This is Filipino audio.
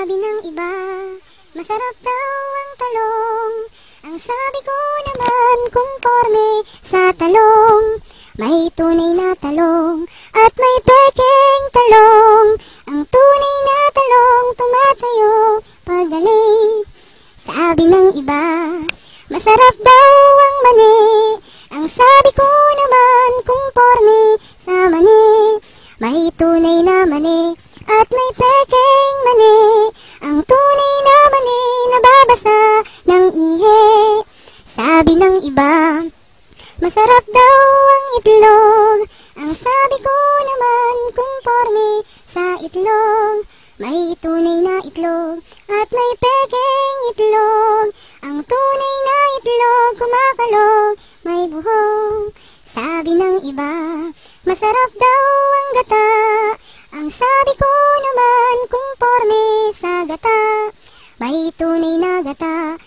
Sabi ng iba, masarap daw ang talong. Ang sabi ko naman, conforme sa talong. May tunay na talong at may pekeng talong. Ang tunay na talong tumatayo pagaling. Sabi ng iba, masarap daw ang mani. Ang sabi ko naman, conforme sa mani. May tunay na mani at may pekeng mani. Ang tunay na mani nababasa ng ihi. Sabi ng iba, masarap daw ang itlog. Ang sabi ko naman, conforme sa itlog. May tunay na itlog at may pekeng itlog. Ang tunay na itlog kumakalog, may buhok. Sabi ng iba, masarap daw ang gata. Ang sabi ko naman, conforme sa gata. May tunay na gata